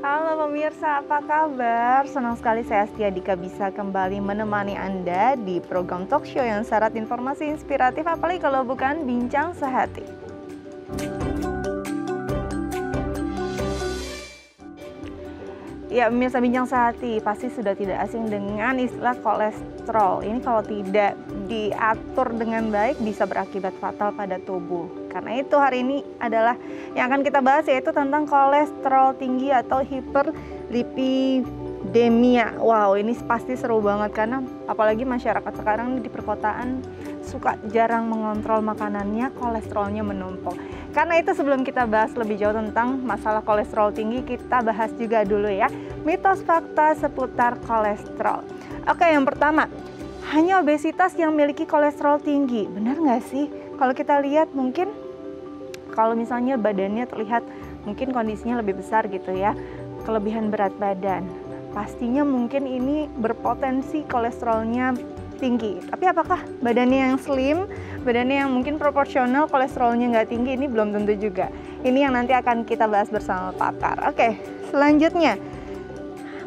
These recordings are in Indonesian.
Halo pemirsa, apa kabar? Senang sekali saya Astia Dika bisa kembali menemani Anda di program talk show yang syarat informasi inspiratif, apalagi kalau bukan Bincang Sehati. Ya, pemirsa Bincang Sehati pasti sudah tidak asing dengan istilah kolesterol. Ini kalau tidak diatur dengan baik bisa berakibat fatal pada tubuh. Karena itu hari ini adalah yang akan kita bahas, yaitu tentang kolesterol tinggi atau hiperlipidemia. Wow, ini pasti seru banget karena apalagi masyarakat sekarang di perkotaan suka jarang mengontrol makanannya, kolesterolnya menumpuk. Karena itu sebelum kita bahas lebih jauh tentang masalah kolesterol tinggi, kita bahas juga dulu ya mitos fakta seputar kolesterol. Oke, yang pertama, hanya obesitas yang memiliki kolesterol tinggi. Benar nggak sih? Kalau kita lihat mungkin kalau misalnya badannya terlihat mungkin kondisinya lebih besar gitu ya, kelebihan berat badan, pastinya mungkin ini berpotensi kolesterolnya tinggi. Tapi apakah badannya yang slim, badannya yang mungkin proporsional, kolesterolnya nggak tinggi? Ini belum tentu juga. Ini yang nanti akan kita bahas bersama pakar. Oke, selanjutnya,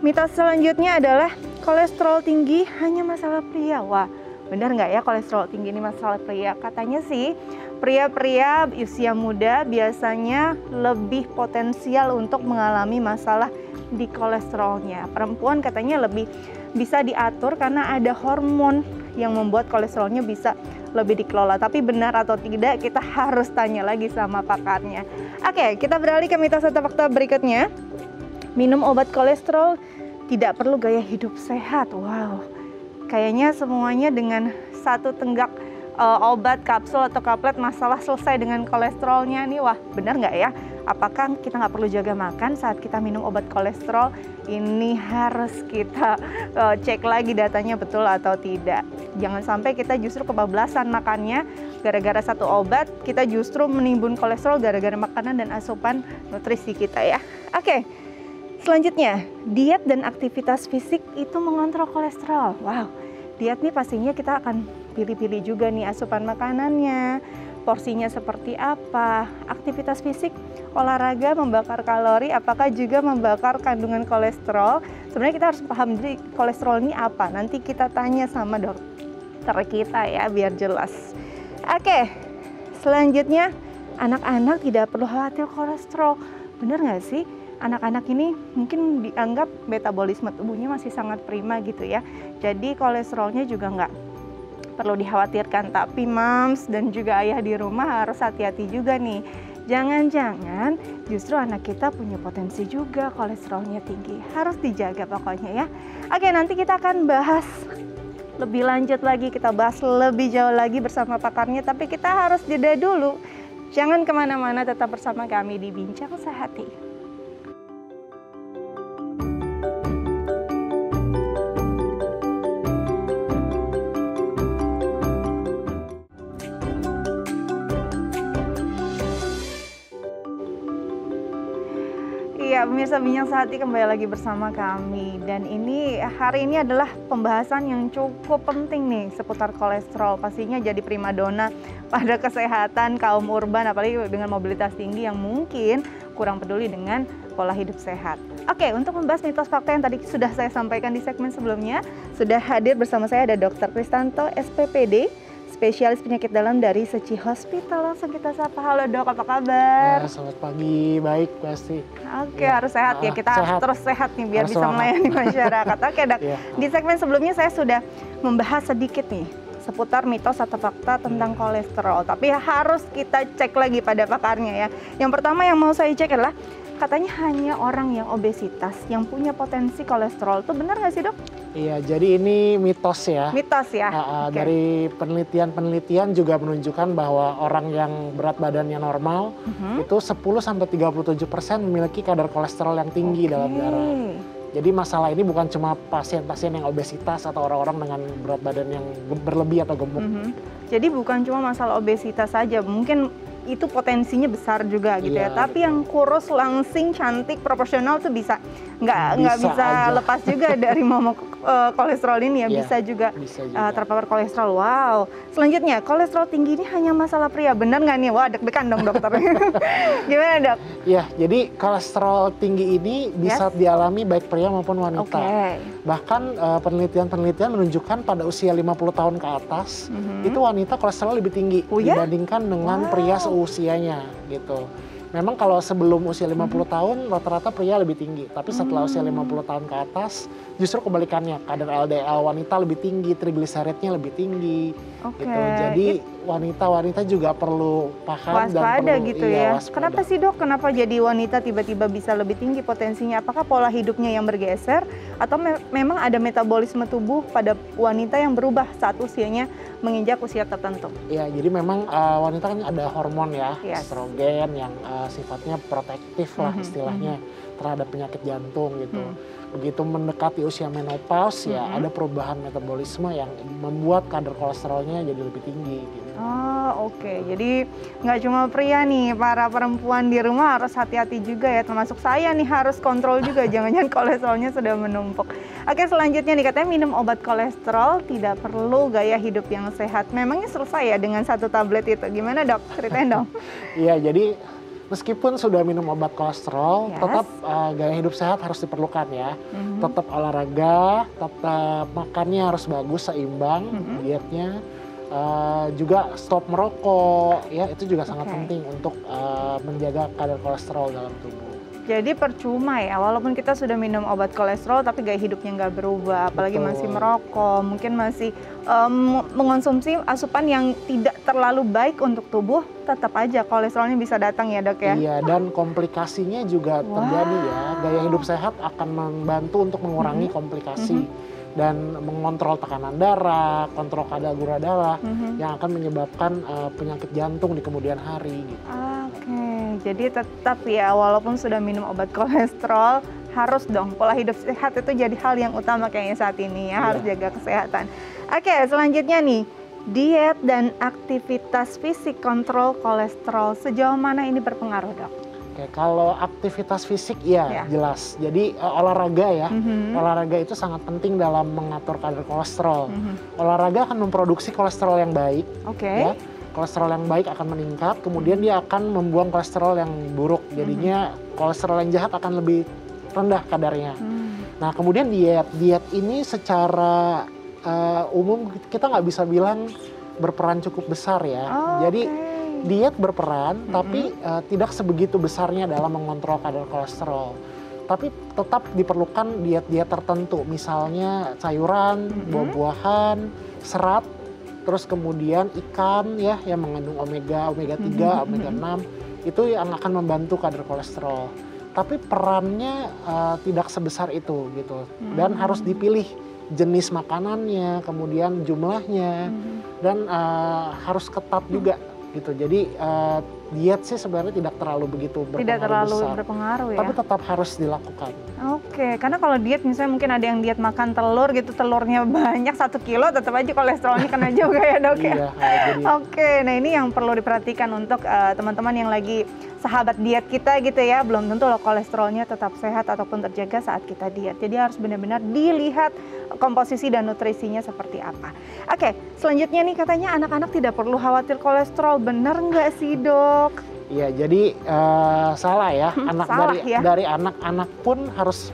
mitos selanjutnya adalah kolesterol tinggi hanya masalah pria. Wah, benar nggak ya kolesterol tinggi ini masalah pria? Katanya sih pria-pria usia muda biasanya lebih potensial untuk mengalami masalah di kolesterolnya. Perempuan katanya lebih bisa diatur karena ada hormon yang membuat kolesterolnya bisa lebih dikelola. Tapi benar atau tidak, kita harus tanya lagi sama pakarnya. Oke, kita beralih ke mitos atau fakta berikutnya. Minum obat kolesterol tidak perlu gaya hidup sehat. Wow, kayaknya semuanya dengan satu tenggak obat, kapsul atau kaplet, masalah selesai dengan kolesterolnya nih. Wah, benar nggak ya? Apakah kita nggak perlu jaga makan saat kita minum obat kolesterol? Ini harus kita cek lagi datanya betul atau tidak. Jangan sampai kita justru kebablasan makannya gara-gara satu obat, kita justru menimbun kolesterol gara-gara makanan dan asupan nutrisi kita ya. Oke, selanjutnya, diet dan aktivitas fisik itu mengontrol kolesterol. Wow, diet nih pastinya kita akan pilih-pilih juga nih asupan makanannya, porsinya seperti apa, aktivitas fisik, olahraga, membakar kalori, apakah juga membakar kandungan kolesterol. Sebenarnya kita harus paham diri kolesterol ini apa, nanti kita tanya sama dokter kita ya biar jelas. Oke, selanjutnya, anak-anak tidak perlu khawatir kolesterol. Bener nggak sih? Anak-anak ini mungkin dianggap metabolisme tubuhnya masih sangat prima gitu ya, jadi kolesterolnya juga nggak perlu dikhawatirkan. Tapi moms dan juga ayah di rumah harus hati-hati juga nih. Jangan-jangan justru anak kita punya potensi juga kolesterolnya tinggi. Harus dijaga pokoknya ya. Oke, nanti kita akan bahas lebih lanjut lagi. Kita bahas lebih jauh lagi bersama pakarnya. Tapi kita harus jeda dulu. Jangan kemana-mana, tetap bersama kami di Bincang Sehati. Ya, pemirsa Bincang Sehati kembali lagi bersama kami. Dan ini hari ini adalah pembahasan yang cukup penting nih seputar kolesterol. Pastinya jadi primadona pada kesehatan kaum urban, apalagi dengan mobilitas tinggi yang mungkin kurang peduli dengan pola hidup sehat. Oke, untuk membahas mitos fakta yang tadi sudah saya sampaikan di segmen sebelumnya, sudah hadir bersama saya ada Dr. Kristanto, SPPD, spesialis penyakit dalam dari Seci Hospital. Langsung kita sapa. Halo dok, apa kabar? Ya, selamat pagi, baik pasti. Oke, ya, harus sehat ya, kita harus terus sehat nih biar harus bisa melayani masyarakat. Oke dok, ya. Di segmen sebelumnya saya sudah membahas sedikit nih seputar mitos atau fakta tentang kolesterol. Tapi harus kita cek lagi pada pakarnya ya. Yang pertama yang mau saya cek adalah, katanya hanya orang yang obesitas yang punya potensi kolesterol. Itu benar nggak sih dok? Iya, jadi ini mitos ya. Mitos ya. Dari penelitian juga menunjukkan bahwa orang yang berat badannya normal itu 10-37% memiliki kadar kolesterol yang tinggi dalam darah. Jadi masalah ini bukan cuma pasien-pasien yang obesitas atau orang-orang dengan berat badan yang berlebih atau gemuk. Jadi bukan cuma masalah obesitas saja, mungkin itu potensinya besar juga gitu ya. Iya, Tapi yang kurus, langsing, cantik, proporsional tuh nggak bisa aja. lepas juga dari momok kolesterol ini ya. Iya, Bisa juga bisa juga. terpapar kolesterol. Wow. Selanjutnya, kolesterol tinggi ini hanya masalah pria, benar nggak nih? Wah, deg-degan dong dokter. Gimana dok? Ya, jadi kolesterol tinggi ini bisa dialami baik pria maupun wanita. Oke. Bahkan penelitian-penelitian menunjukkan pada usia 50 tahun ke atas, itu wanita kolesterol lebih tinggi Oh ya? dibandingkan dengan pria seusianya gitu. Memang kalau sebelum usia 50 tahun rata-rata pria lebih tinggi, tapi setelah usia 50 tahun ke atas justru kebalikannya, kadar LDL wanita lebih tinggi, trigliseridnya lebih tinggi Oke. gitu. Jadi wanita-wanita juga perlu paham dan Waspada perlu gitu ya. waspada. Kenapa sih dok? Kenapa jadi wanita tiba-tiba bisa lebih tinggi potensinya? Apakah pola hidupnya yang bergeser atau memang ada metabolisme tubuh pada wanita yang berubah saat usianya menginjak usia tertentu? Ya, jadi memang wanita kan ada hormon ya, estrogen yang sifatnya protektif lah istilahnya terhadap penyakit jantung gitu. Begitu mendekati usia menopause ya ada perubahan metabolisme yang membuat kadar kolesterolnya jadi lebih tinggi gitu. Oh oke, jadi nggak cuma pria nih, para perempuan di rumah harus hati-hati juga ya, termasuk saya nih harus kontrol juga, jangan-jangan kolesterolnya sudah menumpuk. Oke, selanjutnya nih katanya minum obat kolesterol tidak perlu gaya hidup yang sehat. Memangnya selesai ya dengan satu tablet itu? Gimana dok? Ceritain dong. Iya, jadi meskipun sudah minum obat kolesterol, tetap gaya hidup sehat harus diperlukan ya. Tetap olahraga, tetap makannya harus bagus, seimbang dietnya. Juga stop merokok, ya itu juga sangat penting untuk menjaga kadar kolesterol dalam tubuh. Jadi percuma ya, walaupun kita sudah minum obat kolesterol tapi gaya hidupnya nggak berubah, apalagi masih merokok, mungkin masih mengonsumsi asupan yang tidak terlalu baik untuk tubuh, tetap aja kolesterolnya bisa datang ya dok ya? Iya, dan komplikasinya juga terjadi ya. Gaya hidup sehat akan membantu untuk mengurangi komplikasi dan mengontrol tekanan darah, kontrol kadar gula darah yang akan menyebabkan penyakit jantung di kemudian hari gitu. Oke, jadi tetap ya walaupun sudah minum obat kolesterol harus dong pola hidup sehat itu jadi hal yang utama kayaknya saat ini ya, harus jaga kesehatan. Oke, selanjutnya nih, diet dan aktivitas fisik kontrol kolesterol, sejauh mana ini berpengaruh dok? Oke, kalau aktivitas fisik ya jelas. Jadi olahraga ya, olahraga itu sangat penting dalam mengatur kadar kolesterol. Olahraga akan memproduksi kolesterol yang baik. Ya. Kolesterol yang baik akan meningkat, kemudian dia akan membuang kolesterol yang buruk. Jadinya kolesterol yang jahat akan lebih rendah kadarnya. Nah, kemudian diet ini secara umum kita nggak bisa bilang berperan cukup besar ya. Jadi diet berperan, tapi tidak sebegitu besarnya dalam mengontrol kadar kolesterol. Tapi tetap diperlukan diet-diet tertentu, misalnya sayuran, buah-buahan, serat, terus kemudian ikan ya yang mengandung omega 3, omega 6, itu yang akan membantu kadar kolesterol. Tapi perannya tidak sebesar itu gitu. Dan harus dipilih jenis makanannya, kemudian jumlahnya, dan harus ketat juga gitu. Jadi diet sih sebenarnya tidak terlalu begitu berpengaruh ya. Tapi tetap harus dilakukan. Oke, karena kalau diet misalnya mungkin ada yang diet makan telur gitu, telurnya banyak 1 kilo, tetap aja kolesterolnya kena juga ya dok ya. Oke, nah ini yang perlu diperhatikan untuk teman-teman yang lagi sahabat diet kita gitu ya, belum tentu loh kolesterolnya tetap sehat ataupun terjaga saat kita diet. Jadi harus benar-benar dilihat komposisi dan nutrisinya seperti apa. Oke, selanjutnya nih katanya anak-anak tidak perlu khawatir kolesterol, benar nggak sih dok? Iya, jadi salah ya. Dari anak-anak pun harus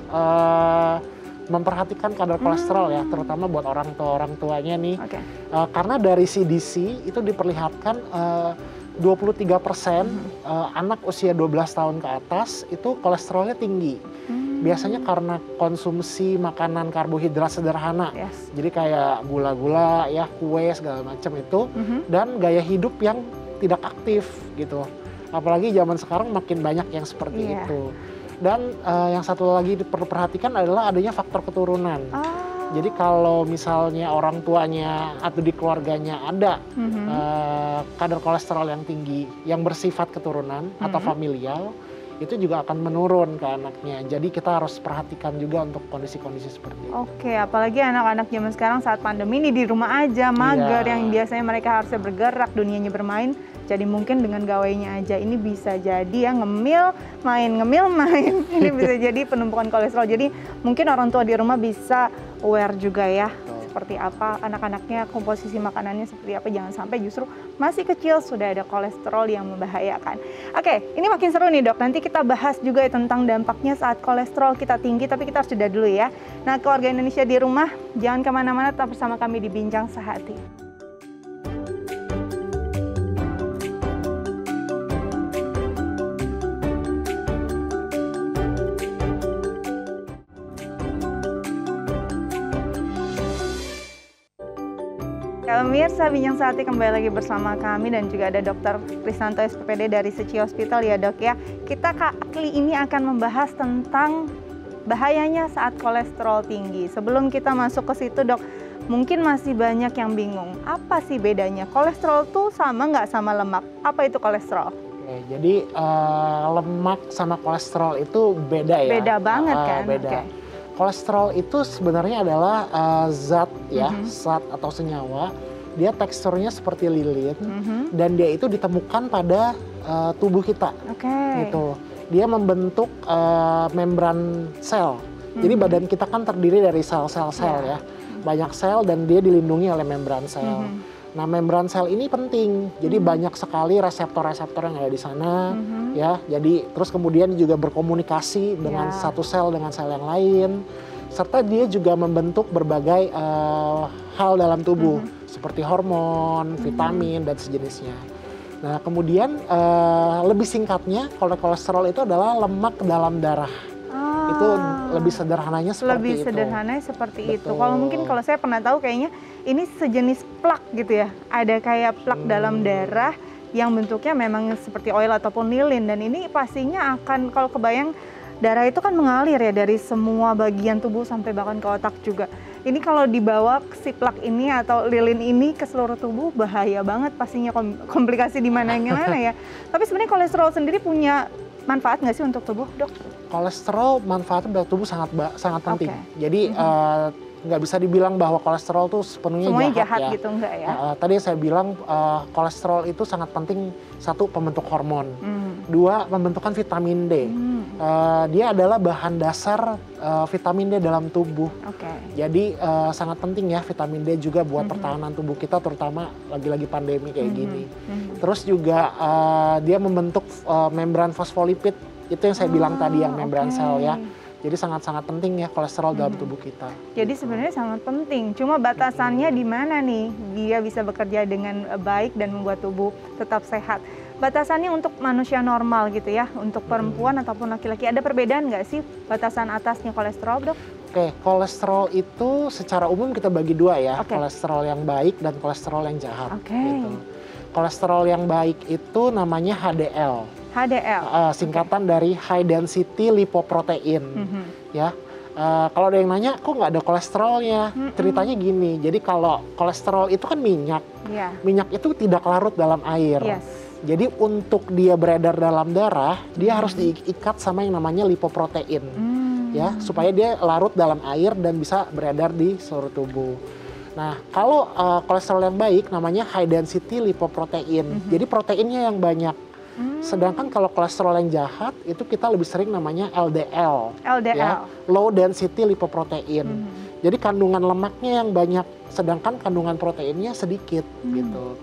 memperhatikan kadar kolesterol ya, terutama buat orang tuanya nih. Karena dari CDC itu diperlihatkan 23% anak usia 12 tahun ke atas itu kolesterolnya tinggi. Biasanya karena konsumsi makanan karbohidrat sederhana. Jadi kayak gula-gula ya, kue segala macam itu, dan gaya hidup yang tidak aktif gitu. Apalagi zaman sekarang makin banyak yang seperti itu. Dan yang satu lagi perlu perhatikan adalah adanya faktor keturunan. Jadi kalau misalnya orang tuanya atau di keluarganya ada kadar kolesterol yang tinggi, yang bersifat keturunan atau familial, itu juga akan menurun ke anaknya. Jadi kita harus perhatikan juga untuk kondisi-kondisi seperti itu. Oke, apalagi anak-anak zaman sekarang saat pandemi ini di rumah aja, mager, yang biasanya mereka harusnya bergerak, dunianya bermain, Jadi mungkin dengan gawainya aja ini bisa jadi ya ngemil main ini bisa jadi penumpukan kolesterol. Jadi mungkin orang tua di rumah bisa aware juga ya seperti apa anak-anaknya, komposisi makanannya seperti apa, jangan sampai justru masih kecil sudah ada kolesterol yang membahayakan. Oke, ini makin seru nih dok, nanti kita bahas juga ya tentang dampaknya saat kolesterol kita tinggi, tapi kita harus jeda dulu ya. Nah, keluarga Indonesia di rumah, jangan kemana-mana, tetap bersama kami di Bincang Sehati. Pemirsa Bincang Sehati kembali lagi bersama kami dan juga ada Dr. Krisanto SPPD dari Suci Hospital ya dok ya. Kita kali ini akan membahas tentang bahayanya saat kolesterol tinggi. Sebelum kita masuk ke situ dok, mungkin masih banyak yang bingung. Apa sih bedanya? Kolesterol tuh sama nggak sama lemak? Apa itu kolesterol? Oke, jadi lemak sama kolesterol itu beda ya? Beda banget kan? Beda. Okay. Kolesterol itu sebenarnya adalah zat ya, zat atau senyawa. Dia teksturnya seperti lilin dan dia itu ditemukan pada tubuh kita. Gitu. Dia membentuk membran sel. Jadi badan kita kan terdiri dari sel-sel ya. Banyak sel dan dia dilindungi oleh membran sel. Nah, membran sel ini penting. Jadi banyak sekali reseptor-reseptor yang ada di sana ya. Jadi terus kemudian juga berkomunikasi dengan satu sel dengan sel yang lain. Serta dia juga membentuk berbagai hal dalam tubuh seperti hormon, vitamin dan sejenisnya. Nah, kemudian lebih singkatnya kolesterol itu adalah lemak dalam darah. Itu lebih sederhananya seperti lebih itu. Lebih sederhananya seperti itu. Kalau saya pernah tahu kayaknya ini sejenis plak gitu ya. Ada kayak plak dalam darah yang bentuknya memang seperti oil ataupun lilin, dan ini pastinya akan, kalau kebayang darah itu kan mengalir ya dari semua bagian tubuh sampai bahkan ke otak juga. Ini kalau dibawa si plak ini atau lilin ini ke seluruh tubuh bahaya banget pastinya, komplikasi di mana-mana ya. Tapi sebenarnya kolesterol sendiri punya manfaat nggak sih untuk tubuh, dok? Kolesterol manfaatnya untuk tubuh sangat penting. Jadi nggak bisa dibilang bahwa kolesterol itu sepenuhnya jahat ya. Gitu enggak ya? Tadi saya bilang kolesterol itu sangat penting. Satu, pembentuk hormon. Dua, pembentukan vitamin D. Dia adalah bahan dasar vitamin D dalam tubuh. Jadi sangat penting ya vitamin D juga buat pertahanan tubuh kita, terutama lagi-lagi pandemi kayak gini. Terus juga dia membentuk membran fosfolipid. Itu yang saya bilang tadi, yang membran sel ya. Jadi sangat-sangat penting ya kolesterol dalam tubuh kita. Jadi sebenarnya sangat penting. Cuma batasannya di mana nih dia bisa bekerja dengan baik dan membuat tubuh tetap sehat? Batasannya untuk manusia normal gitu ya, untuk perempuan ataupun laki-laki, ada perbedaan nggak sih batasan atasnya kolesterol, dok? Oke, kolesterol itu secara umum kita bagi dua ya, kolesterol yang baik dan kolesterol yang jahat. Gitu. Kolesterol yang baik itu namanya HDL. Singkatan dari High Density Lipoprotein. Ya, kalau ada yang nanya, kok nggak ada kolesterolnya? Ceritanya gini, jadi kalau kolesterol itu kan minyak. Minyak itu tidak larut dalam air. Jadi untuk dia beredar dalam darah, dia harus diikat sama yang namanya lipoprotein. Ya, supaya dia larut dalam air dan bisa beredar di seluruh tubuh. Nah, kalau kolesterol yang baik namanya High Density Lipoprotein. Jadi proteinnya yang banyak. Sedangkan kalau kolesterol yang jahat itu kita lebih sering namanya LDL. Ya, Low Density Lipoprotein. Jadi kandungan lemaknya yang banyak, sedangkan kandungan proteinnya sedikit gitu.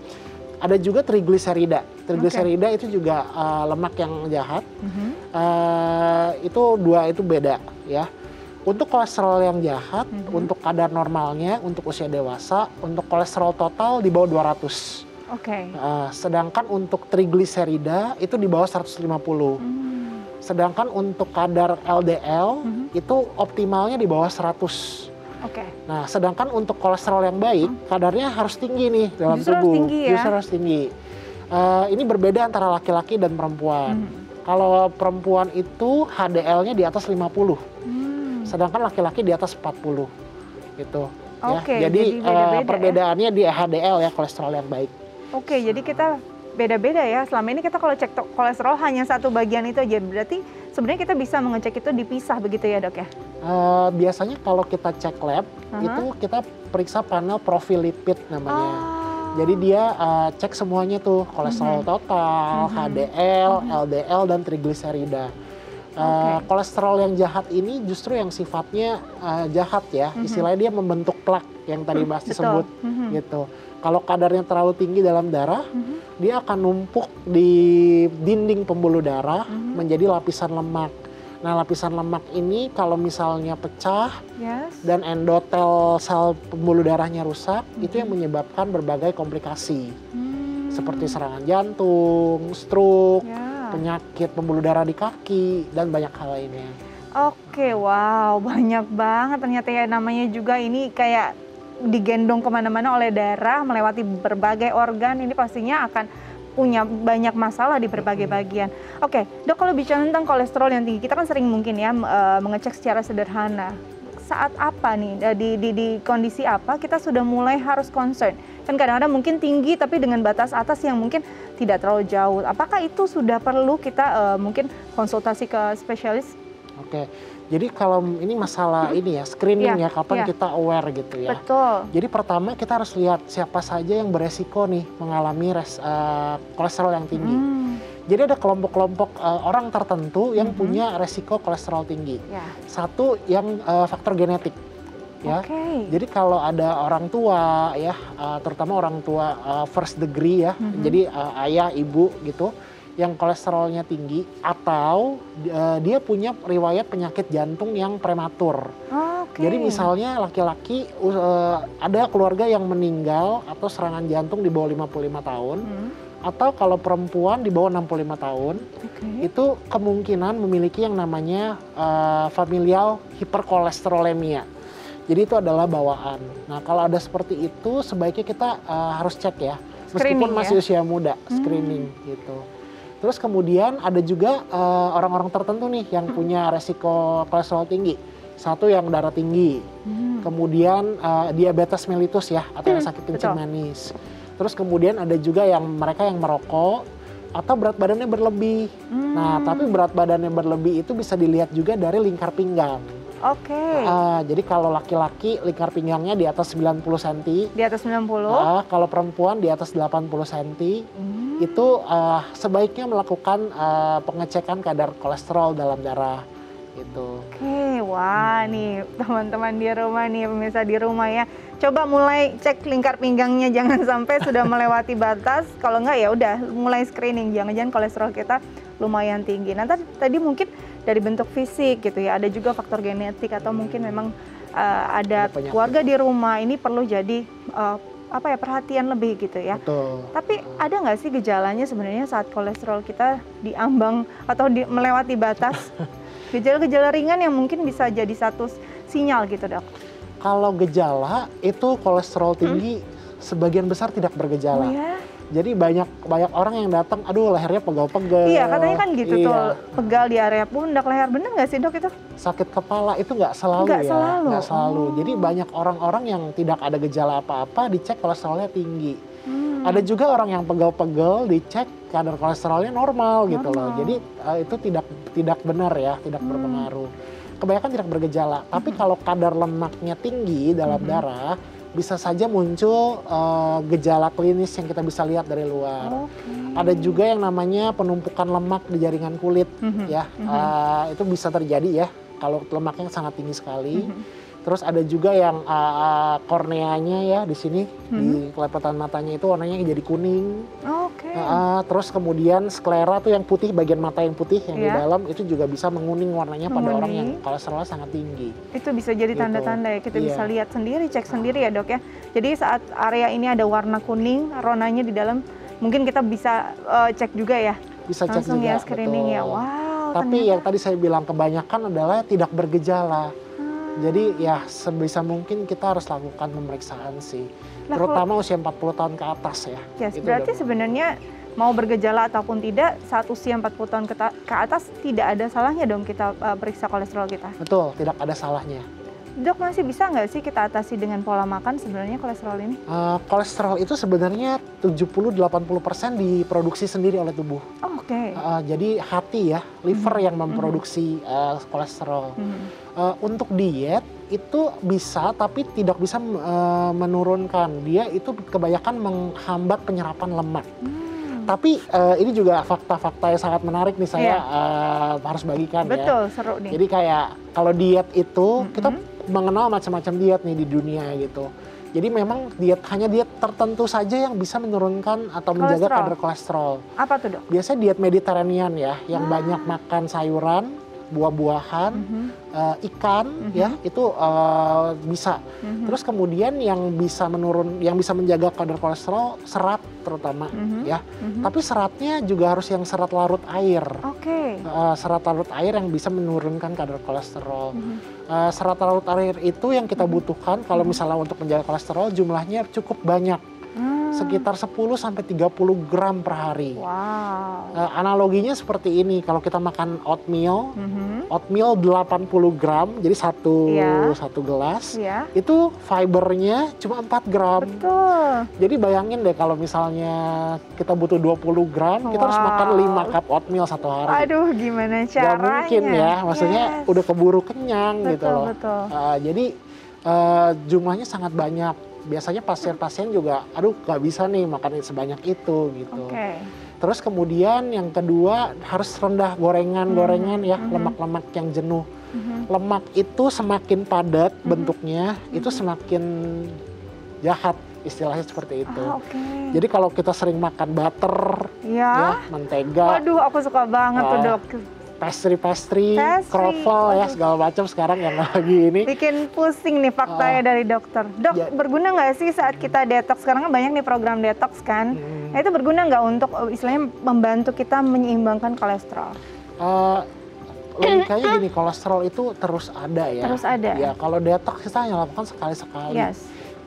Ada juga trigliserida. Trigliserida itu juga lemak yang jahat. Itu beda ya. Untuk kolesterol yang jahat, untuk kadar normalnya, untuk usia dewasa, untuk kolesterol total di bawah 200. Sedangkan untuk trigliserida itu di bawah 150. Sedangkan untuk kadar LDL itu optimalnya di bawah 100. Nah, sedangkan untuk kolesterol yang baik, kadarnya harus tinggi nih dalam tubuh. Justru harus tinggi. Ini berbeda antara laki-laki dan perempuan. Kalau perempuan itu HDL-nya di atas 50. Sedangkan laki-laki di atas 40. Gitu. Jadi perbedaannya di HDL ya, kolesterol yang baik. Jadi kita beda-beda ya. Selama ini kita kalau cek kolesterol hanya satu bagian itu aja. Berarti sebenarnya kita bisa mengecek itu dipisah begitu ya, dok ya? Biasanya kalau kita cek lab, itu kita periksa panel profil lipid namanya. Jadi dia cek semuanya tuh, kolesterol total, HDL, LDL, dan trigliserida. Kolesterol yang jahat ini justru yang sifatnya jahat ya, istilahnya dia membentuk plak yang tadi Mas disebut gitu. Kalau kadarnya terlalu tinggi dalam darah, dia akan numpuk di dinding pembuluh darah menjadi lapisan lemak. Nah, lapisan lemak ini kalau misalnya pecah dan endotel sel pembuluh darahnya rusak, itu yang menyebabkan berbagai komplikasi seperti serangan jantung, stroke, penyakit pembuluh darah di kaki, dan banyak hal lainnya. Oke, wow, banyak banget ternyata ya, namanya juga ini kayak digendong kemana-mana oleh darah, melewati berbagai organ, ini pastinya akan punya banyak masalah di berbagai bagian. Oke, Dok, kalau bicara tentang kolesterol yang tinggi, kita kan sering mungkin ya mengecek secara sederhana. Saat apa nih, di kondisi apa kita sudah mulai harus concern? Kan kadang-kadang mungkin tinggi tapi dengan batas atas yang mungkin tidak terlalu jauh. Apakah itu sudah perlu kita mungkin konsultasi ke spesialis? Oke, jadi kalau ini masalah ini ya, screening ya, kapan kita aware gitu ya. Betul. Jadi pertama kita harus lihat siapa saja yang beresiko nih mengalami kolesterol yang tinggi. Jadi ada kelompok-kelompok orang tertentu yang punya resiko kolesterol tinggi. Satu yang faktor genetik. Ya, jadi kalau ada orang tua ya, terutama orang tua first degree ya, jadi ayah, ibu gitu, yang kolesterolnya tinggi atau dia punya riwayat penyakit jantung yang prematur. Jadi misalnya laki-laki ada keluarga yang meninggal atau serangan jantung di bawah 55 tahun, atau kalau perempuan di bawah 65 tahun, itu kemungkinan memiliki yang namanya familial hiperkolesterolemia. Jadi itu adalah bawaan. Nah, kalau ada seperti itu sebaiknya kita harus cek ya, meskipun masih usia muda, screening gitu. Terus kemudian ada juga orang-orang tertentu nih yang punya resiko kolesterol tinggi. Satu yang darah tinggi, kemudian diabetes mellitus ya, atau yang sakit kencing manis. Terus kemudian ada juga yang mereka yang merokok atau berat badannya berlebih. Nah, tapi berat badannya berlebih itu bisa dilihat juga dari lingkar pinggang. Jadi kalau laki-laki lingkar pinggangnya di atas 90 cm. Di atas 90? Kalau perempuan di atas 80 cm. Itu sebaiknya melakukan pengecekan kadar kolesterol dalam darah gitu. Wah nih teman-teman di rumah nih, pemirsa di rumah ya, coba mulai cek lingkar pinggangnya, jangan sampai sudah melewati batas. Kalau enggak ya udah mulai screening, jangan-jangan kolesterol kita lumayan tinggi. Nah tadi mungkin dari bentuk fisik gitu ya, ada juga faktor genetik atau mungkin memang ada keluarga di rumah, ini perlu jadi perhatian lebih gitu ya. Betul. Tapi ada nggak sih gejalanya sebenarnya saat kolesterol kita diambang atau melewati batas? Gejala-gejala ringan yang mungkin bisa jadi satu sinyal gitu, Dok. Kalau gejala itu kolesterol tinggi sebagian besar tidak bergejala. Jadi banyak orang yang datang, aduh lehernya pegel-pegel. Iya, katanya kan gitu tuh, pegal di area pundak, leher. Bener nggak sih, Dok, itu? Sakit kepala itu nggak selalu nggak selalu. Jadi banyak orang-orang yang tidak ada gejala apa-apa dicek kolesterolnya tinggi. Ada juga orang yang pegel-pegel dicek kadar kolesterolnya normal gitu loh. Jadi itu tidak benar ya, tidak berpengaruh. Kebanyakan tidak bergejala. Tapi kalau kadar lemaknya tinggi dalam darah, bisa saja muncul gejala klinis yang kita bisa lihat dari luar. Ada juga yang namanya penumpukan lemak di jaringan kulit ya. Itu bisa terjadi ya kalau lemaknya sangat tinggi sekali. Terus ada juga yang korneanya ya di sini, di kelipatan matanya itu warnanya jadi kuning. Terus kemudian sklera tuh yang putih, bagian mata yang putih yang di dalam itu juga bisa menguning warnanya pada orang yang kolesterolnya sangat tinggi. Itu bisa jadi tanda-tanda ya, kita bisa lihat sendiri, cek sendiri ya, Dok ya. Jadi saat area ini ada warna kuning, ronanya di dalam, mungkin kita bisa cek juga ya. Bisa cek langsung juga, ya screening ya. Wow. Tapi yang tadi saya bilang kebanyakan adalah tidak bergejala. Jadi ya sebisa mungkin kita harus lakukan pemeriksaan sih, terutama usia 40 tahun ke atas ya. Berarti sebenarnya mau bergejala ataupun tidak, saat usia 40 tahun ke atas tidak ada salahnya dong kita periksa kolesterol kita? Betul, tidak ada salahnya. Dok, masih bisa nggak sih kita atasi dengan pola makan sebenarnya kolesterol ini? Kolesterol itu sebenarnya 70-80% diproduksi sendiri oleh tubuh. Oh, oke. Jadi hati ya, liver yang memproduksi kolesterol. Untuk diet itu bisa, tapi tidak bisa menurunkan. Dia itu kebanyakan menghambat penyerapan lemak. Tapi ini juga fakta-fakta yang sangat menarik nih saya harus bagikan. Betul, ya. seru nih. Jadi kayak kalau diet itu kita mengenal macam-macam diet nih di dunia gitu. Jadi memang hanya diet tertentu saja yang bisa menurunkan atau menjaga kadar kolesterol. Apa tuh, Dok? Biasanya diet Mediterranean ya, yang banyak makan sayuran, buah-buahan, ikan ya, itu bisa. Terus kemudian yang bisa menjaga kadar kolesterol, serat terutama ya. Tapi seratnya juga harus yang serat larut air. Oke. Serat larut air yang bisa menurunkan kadar kolesterol. Serat larut air itu yang kita butuhkan kalau misalnya untuk menjaga kolesterol jumlahnya cukup banyak. Sekitar 10-30 gram per hari. Wow. Analoginya seperti ini, kalau kita makan oatmeal 80 gram, jadi satu gelas, itu fibernya cuma 4 gram. Betul. Jadi bayangin deh kalau misalnya kita butuh 20 gram, kita harus makan 5 cup oatmeal satu hari. Aduh, gimana caranya? Gak mungkin ya, maksudnya udah keburu kenyang gitu loh. Betul. Jadi jumlahnya sangat banyak. Biasanya pasien-pasien juga, aduh gak bisa nih makan sebanyak itu gitu. Terus kemudian yang kedua harus rendah gorengan-gorengan ya, lemak-lemak yang jenuh. Lemak itu semakin padat bentuknya, itu semakin jahat, istilahnya seperti itu. Jadi kalau kita sering makan butter, ya, mentega. Waduh, aku suka banget tuh, Dok. Pastry, kroffel ya, segala macam sekarang yang lagi ini. Bikin pusing nih faktanya dari dokter. Dok, berguna nggak sih saat kita detox? Sekarang kan banyak nih program detox kan. Nah, itu berguna nggak untuk istilahnya membantu kita menyeimbangkan kolesterol? Logikanya gini, kolesterol itu terus ada ya. Terus ada. Ya, kalau detox kita hanya lakukan sekali-sekali.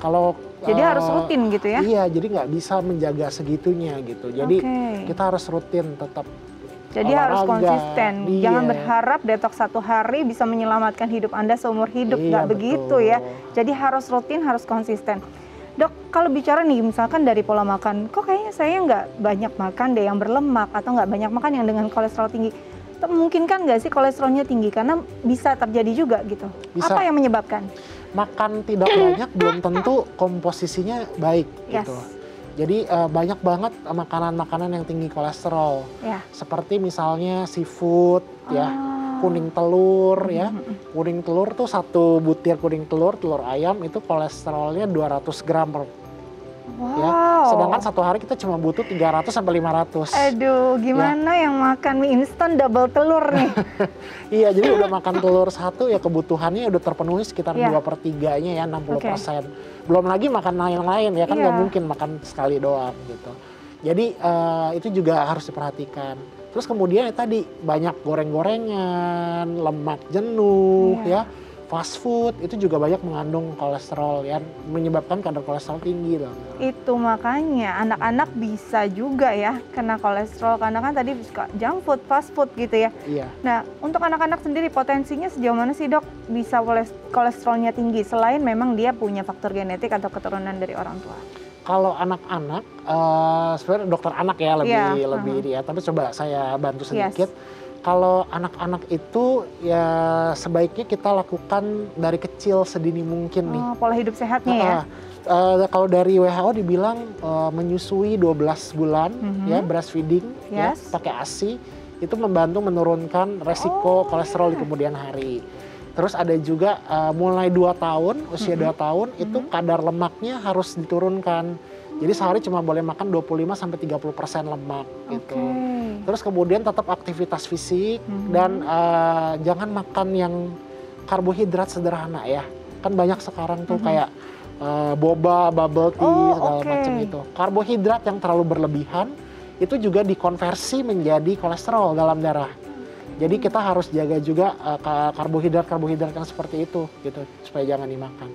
Kalau jadi harus rutin gitu ya? Iya, jadi nggak bisa menjaga segitunya gitu. Jadi kita harus rutin tetap. Jadi harus konsisten, jangan berharap detox 1 hari bisa menyelamatkan hidup Anda seumur hidup, nggak begitu ya. Jadi harus rutin, harus konsisten. Dok, kalau bicara nih misalkan dari pola makan, kok kayaknya saya nggak banyak makan deh yang berlemak atau nggak banyak makan yang dengan kolesterol tinggi. Mungkin kan nggak sih kolesterolnya tinggi? Karena bisa terjadi juga gitu. Bisa. Apa yang menyebabkan? Makan tidak banyak belum tentu komposisinya baik gitu. Jadi banyak banget makanan-makanan yang tinggi kolesterol, seperti misalnya seafood, ya, kuning telur, ya, kuning telur tuh 1 butir kuning telur ayam itu kolesterolnya 200 gram per, ya, sedangkan 1 hari kita cuma butuh 300 sampai 500. Aduh, gimana yang makan mie instan double telur nih? Iya, jadi udah makan telur 1 ya kebutuhannya udah terpenuhi sekitar 2/3-nya ya, 60%. Belum lagi makan lain-lain ya kan, nggak mungkin makan sekali doang gitu. Jadi itu juga harus diperhatikan. Terus kemudian tadi banyak goreng-gorengan, lemak jenuh ya, fast food itu juga banyak mengandung kolesterol yang menyebabkan kadar kolesterol tinggi dong. Itu makanya anak-anak bisa juga ya kena kolesterol karena kan tadi suka junk food, fast food gitu ya. Iya. Nah, untuk anak-anak sendiri potensinya sejauh mana sih, Dok, bisa kolesterolnya tinggi selain memang dia punya faktor genetik atau keturunan dari orang tua? Kalau anak-anak, sebenarnya dokter anak ya lebih ini ya, tapi coba saya bantu sedikit. Kalau anak-anak itu ya sebaiknya kita lakukan dari kecil sedini mungkin nih. Pola hidup sehatnya ya? Kalau dari WHO dibilang menyusui 12 bulan ya, breastfeeding ya, pakai ASI itu membantu menurunkan resiko kolesterol di kemudian hari. Terus ada juga mulai 2 tahun, usia 2 tahun itu kadar lemaknya harus diturunkan. Jadi sehari cuma boleh makan 25-30% lemak gitu. Terus kemudian tetap aktivitas fisik dan jangan makan yang karbohidrat sederhana ya. Kan banyak sekarang tuh kayak boba, bubble tea, segala macam itu. Karbohidrat yang terlalu berlebihan itu juga dikonversi menjadi kolesterol dalam darah. Jadi kita harus jaga juga karbohidrat yang seperti itu gitu supaya jangan dimakan.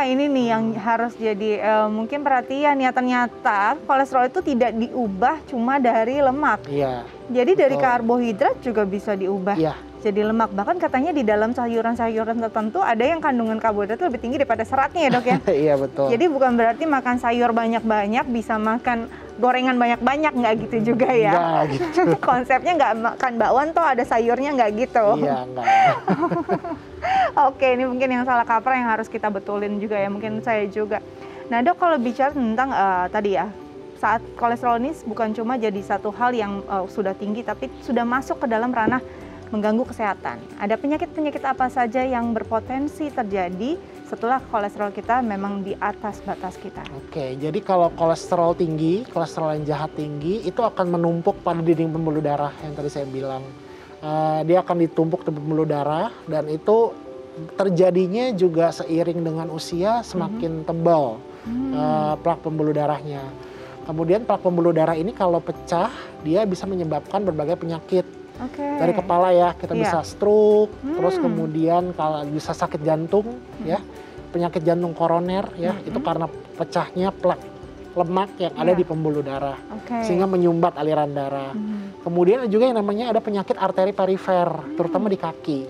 Ini nih yang harus jadi mungkin perhatian ya, ternyata kolesterol itu tidak diubah cuma dari lemak. Iya. Jadi dari karbohidrat juga bisa diubah. Iya. jadi lemak. Bahkan katanya di dalam sayuran-sayuran tertentu ada yang kandungan karbohidrat lebih tinggi daripada seratnya ya dok ya? Iya betul. Jadi bukan berarti makan sayur banyak-banyak bisa makan gorengan banyak-banyak, nggak gitu juga ya? Nggak gitu. Konsepnya nggak makan bakwan toh ada sayurnya, nggak gitu? Iya, nggak. Oke, ini mungkin yang salah kaprah yang harus kita betulin juga ya, mungkin saya juga. Nah dok, kalau bicara tentang tadi ya, saat kolesterol ini bukan cuma jadi satu hal yang sudah tinggi, tapi sudah masuk ke dalam ranah mengganggu kesehatan. Ada penyakit-penyakit apa saja yang berpotensi terjadi setelah kolesterol kita memang di atas batas kita? Oke, jadi kalau kolesterol tinggi, kolesterol yang jahat tinggi, itu akan menumpuk pada dinding pembuluh darah yang tadi saya bilang. Dia akan ditumpuk di pembuluh darah dan itu terjadinya juga seiring dengan usia semakin tebal plak pembuluh darahnya. Kemudian plak pembuluh darah ini kalau pecah, dia bisa menyebabkan berbagai penyakit. Dari kepala ya, kita bisa stroke, terus kemudian kalau bisa sakit jantung ya, penyakit jantung koroner ya, itu karena pecahnya plak lemak yang ada di pembuluh darah, sehingga menyumbat aliran darah. Kemudian juga yang namanya ada penyakit arteri perifer, terutama di kaki.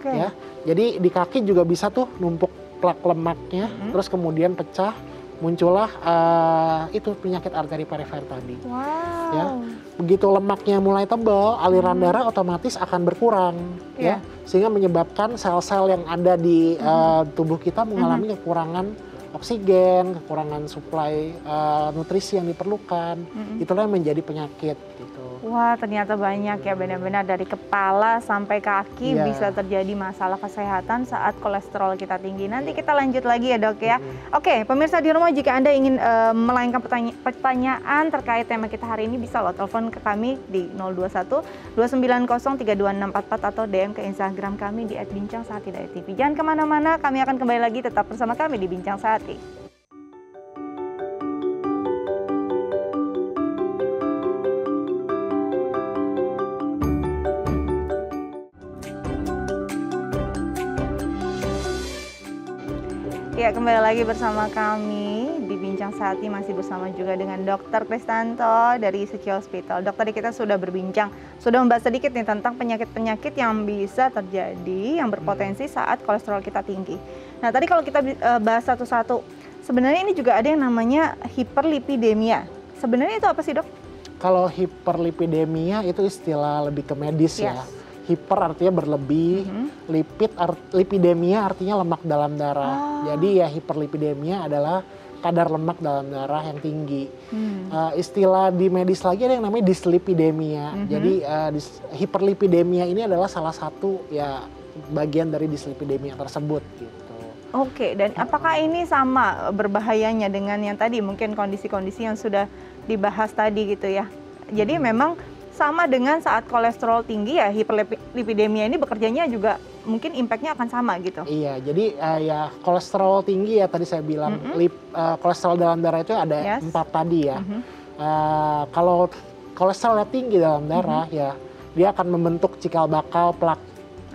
Ya, jadi di kaki juga bisa tuh numpuk plak lemaknya, terus kemudian pecah, muncullah itu penyakit arteri perifer tadi. Ya, begitu lemaknya mulai tebal, aliran darah otomatis akan berkurang, ya, sehingga menyebabkan sel-sel yang ada di tubuh kita mengalami kekurangan oksigen, kekurangan suplai nutrisi yang diperlukan. Itulah yang menjadi penyakit gitu. Wah, ternyata banyak ya, benar-benar dari kepala sampai kaki bisa terjadi masalah kesehatan saat kolesterol kita tinggi. Nanti kita lanjut lagi ya dok ya. Oke, pemirsa di rumah, jika Anda ingin melayangkan pertanyaan terkait tema kita hari ini, bisa lo telepon ke kami di 021 290 32644 atau DM ke Instagram kami di @bincangsaati.tv. Jangan kemana-mana, kami akan kembali lagi, tetap bersama kami di Bincang Saati. Ya, kembali lagi bersama kami di Bincang Saati, masih bersama juga dengan Dr. Kristanto dari Suci Hospital. Dok, tadi kita sudah berbincang, sudah membahas sedikit nih tentang penyakit-penyakit yang bisa terjadi, yang berpotensi saat kolesterol kita tinggi. Nah, tadi kalau kita bahas satu-satu, sebenarnya ini juga ada yang namanya hiperlipidemia. Sebenarnya itu apa sih dok? Kalau hiperlipidemia itu istilah lebih ke medis ya. Hiper artinya berlebih, lipidemia artinya lemak dalam darah. Jadi ya hiperlipidemia adalah kadar lemak dalam darah yang tinggi. Istilah di medis lagi ada yang namanya dislipidemia. Jadi hiperlipidemia ini adalah salah satu ya bagian dari dislipidemia tersebut gitu. Oke, dan apakah ini sama berbahayanya dengan yang tadi mungkin kondisi-kondisi yang sudah dibahas tadi gitu ya? Jadi memang sama dengan saat kolesterol tinggi ya, hiperlipidemia ini bekerjanya juga mungkin impactnya akan sama gitu. Iya, jadi ya kolesterol tinggi ya tadi saya bilang, kolesterol dalam darah itu ada 4 tadi ya. Kalau kolesterolnya tinggi dalam darah ya, dia akan membentuk cikal bakal plak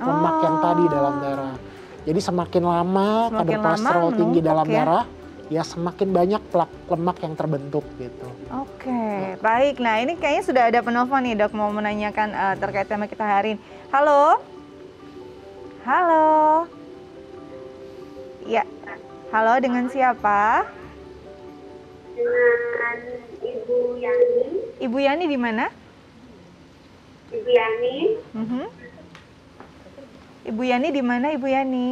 lemak yang tadi dalam darah. Jadi semakin lama kadar kolesterol tinggi dalam darah, ya semakin banyak plak lemak yang terbentuk gitu. Oke, baik. Nah ini kayaknya sudah ada penelpon nih dok, mau menanyakan terkait tema kita hari ini. Halo? Halo? Ya, halo, dengan siapa? Dengan Ibu Yani. Ibu Yani di mana? Ibu Yani. Ibu Yani di mana Ibu Yani?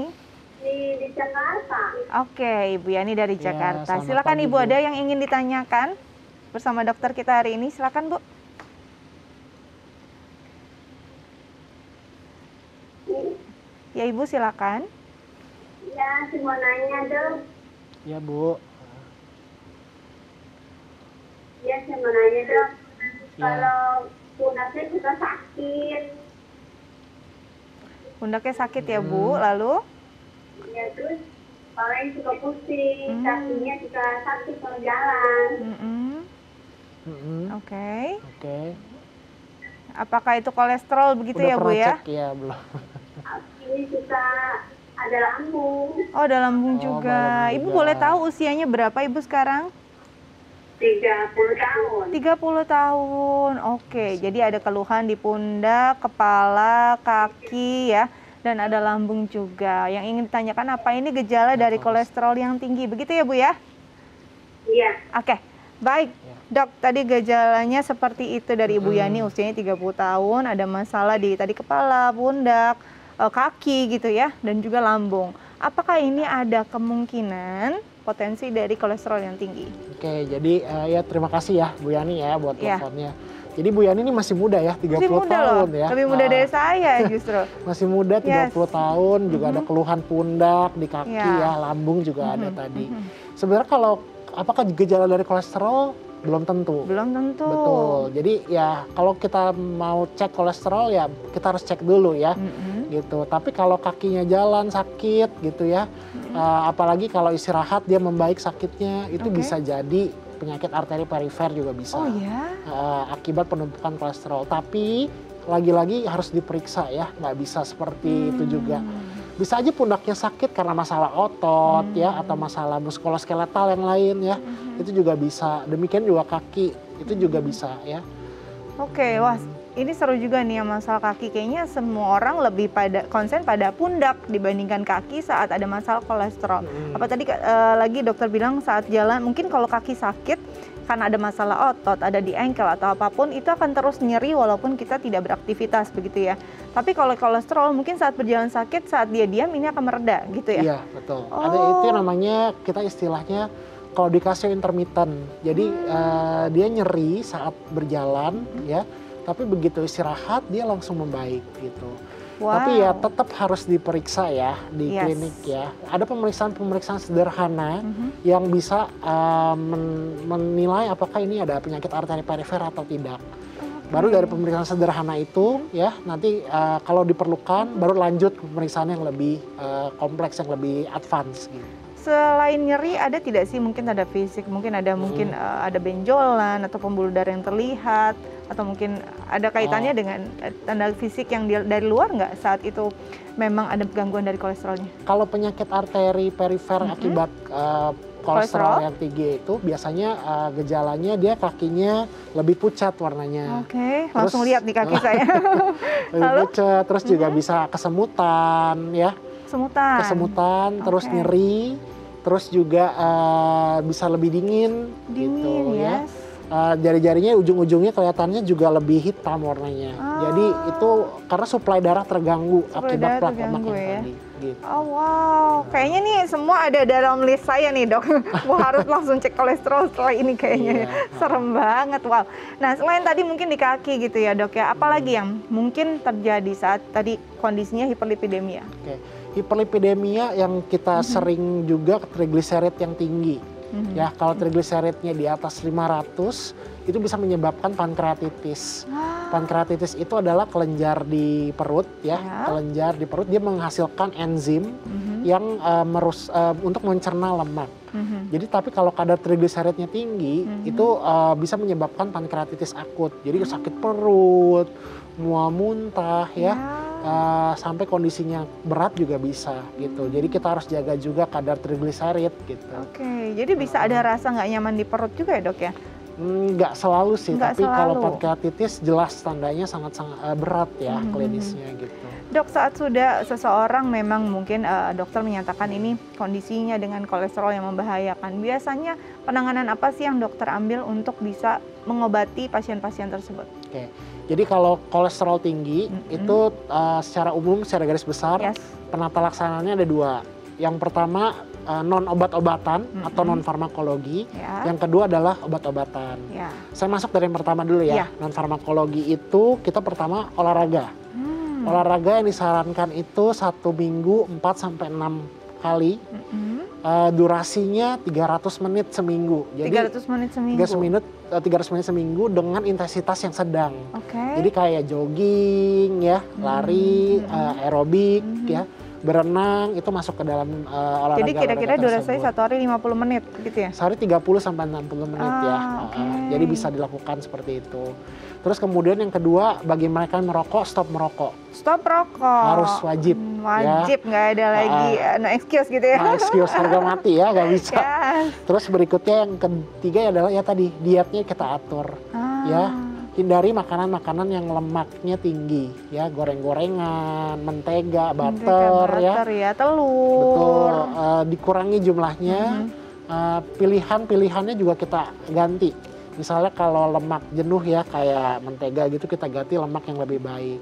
Di Jakarta. Oke, Ibu Yani dari Jakarta. Selamat Silakan pagi, Ibu, Bu. ada yang ingin ditanyakan bersama dokter kita hari ini. Silakan Bu. Ya Ibu, silakan. Ya, saya mau nanya dong. Ya Bu. Ya, saya mau nanya dong. Ya. Kalau pundaknya juga sakit. Pundaknya sakit ya Bu, lalu? Ya, terus kepalanya juga pusing, kakinya juga sakit kalau jalan. Oke. Oke. Apakah itu kolesterol begitu Udah ya Bu pernah ya? cek ya belum? Ini juga ada lambung. Oh, ada lambung juga. lambung Ibu juga. boleh tahu usianya berapa Ibu sekarang? 30 tahun. 30 tahun. Oke, jadi ada keluhan di pundak, kepala, kaki ya, dan ada lambung juga. Yang ingin ditanyakan apa ini gejala dari kolesterol yang tinggi? Begitu ya Bu ya? Iya. Oke, baik. Dok, tadi gejalanya seperti itu dari Ibu Yani, usianya 30 tahun, ada masalah di tadi kepala, pundak, kaki gitu ya, dan juga lambung. Apakah ini ada kemungkinan potensi dari kolesterol yang tinggi? Oke, jadi ya terima kasih ya Bu Yani ya buat Iya. teleponnya. Jadi Bu Yani ini masih muda ya, 30 Masih muda tahun loh, ya. lebih muda dari saya justru. Masih muda, 30 tahun, juga ada keluhan pundak, di kaki Ya. ya, lambung juga ada tadi. Sebenarnya kalau apakah gejala dari kolesterol? Belum tentu. Belum tentu. Betul. Jadi ya kalau kita mau cek kolesterol ya kita harus cek dulu ya. Gitu. Tapi kalau kakinya jalan sakit gitu ya, apalagi kalau istirahat dia membaik sakitnya, itu bisa jadi penyakit arteri perifer juga bisa. Oh ya? Akibat penumpukan kolesterol. Tapi lagi-lagi harus diperiksa ya, nggak bisa seperti itu juga. Bisa aja pundaknya sakit karena masalah otot ya, atau masalah muskuloskeletal yang lain ya, itu juga bisa. Demikian juga kaki, itu juga bisa ya. Oke, wah ini seru juga nih yang masalah kaki. Kayaknya semua orang lebih pada konsen pada pundak dibandingkan kaki saat ada masalah kolesterol. Apa tadi lagi dokter bilang saat jalan, mungkin kalau kaki sakit karena ada masalah otot, ada di ankle atau apapun, itu akan terus nyeri walaupun kita tidak beraktivitas begitu ya. Tapi kalau kolesterol mungkin saat berjalan sakit, saat dia diam ini akan mereda gitu ya? Iya, betul. Ada itu namanya, kita istilahnya claudication intermittent. Jadi dia nyeri saat berjalan ya, tapi begitu istirahat dia langsung membaik gitu. Tapi ya tetap harus diperiksa ya di klinik ya. Ada pemeriksaan-pemeriksaan sederhana yang bisa menilai apakah ini ada penyakit arteri perifer atau tidak. Baru dari pemeriksaan sederhana itu ya nanti kalau diperlukan baru lanjut ke pemeriksaan yang lebih kompleks, yang lebih advance gitu. Selain nyeri ada tidak sih mungkin tanda fisik, mungkin ada ada benjolan atau pembuluh darah yang terlihat, atau mungkin ada kaitannya dengan tanda fisik yang dari luar nggak saat itu memang ada gangguan dari kolesterolnya? Kalau penyakit arteri perifer akibat kolesterol yang tinggi itu biasanya gejalanya dia kakinya lebih pucat warnanya. Oke, langsung lihat di kaki saya. Lebih pucat, terus juga bisa kesemutan ya. Kesemutan, terus nyeri, terus juga bisa lebih dingin gitu ya. Jari-jarinya ujung-ujungnya kelihatannya juga lebih hitam warnanya. Jadi itu karena suplai darah terganggu akibat plak lemak yang tadi. Gitu. Oh wow, kayaknya nih semua ada dalam list saya nih dok. Mau harus langsung cek kolesterol setelah ini kayaknya. Serem banget, wow. Nah selain tadi mungkin di kaki gitu ya dok ya, apalagi yang mungkin terjadi saat tadi kondisinya hiperlipidemia? Hiperlipidemia yang kita sering juga trigliserid yang tinggi. Ya, kalau trigliseridnya di atas 500 itu bisa menyebabkan pankreatitis. Pankreatitis itu adalah kelenjar di perut ya. Kelenjar di perut dia menghasilkan enzim yang untuk mencerna lemak. Jadi tapi kalau kadar trigliseridnya tinggi itu bisa menyebabkan pankreatitis akut. Jadi sakit perut, mual muntah ya. Sampai kondisinya berat juga bisa gitu. Jadi kita harus jaga juga kadar trigliserid gitu. Oke, jadi bisa ada rasa nggak nyaman di perut juga ya dok ya? Nggak selalu sih, tapi kalau pankreatitis jelas tandanya sangat-sangat berat ya klinisnya gitu. Dok, saat sudah seseorang memang mungkin dokter menyatakan ini kondisinya dengan kolesterol yang membahayakan, biasanya penanganan apa sih yang dokter ambil untuk bisa mengobati pasien-pasien tersebut? Oke, jadi kalau kolesterol tinggi itu secara umum, secara garis besar penata laksanaannya ada dua. Yang pertama non obat-obatan atau non farmakologi. Yang kedua adalah obat-obatan. Saya masuk dari yang pertama dulu ya. Non farmakologi itu kita pertama olahraga. Olahraga yang disarankan itu 1 minggu 4-6 kali. Durasinya 300 menit seminggu. Jadi 300 menit seminggu. 300 menit seminggu dengan intensitas yang sedang. Jadi kayak jogging ya, lari, aerobik ya. Berenang itu masuk ke dalam olahraga. Jadi kira-kira durasinya 1 hari 50 menit gitu ya? Sehari 30 sampai 60 menit ya. Jadi bisa dilakukan seperti itu. Terus kemudian yang kedua, bagi mereka yang merokok, stop merokok. Stop rokok. Harus wajib. Wajib, nggak ada lagi no excuse gitu ya. No excuse, harga mati ya, nggak bisa. Yes. Terus berikutnya yang ketiga adalah ya tadi, dietnya kita atur. Ya, hindari makanan-makanan yang lemaknya tinggi. Ya, goreng-gorengan, mentega, butter ya. Telur. Betul, dikurangi jumlahnya. Pilihan-pilihannya juga kita ganti. Misalnya kalau lemak jenuh ya kayak mentega gitu, kita ganti lemak yang lebih baik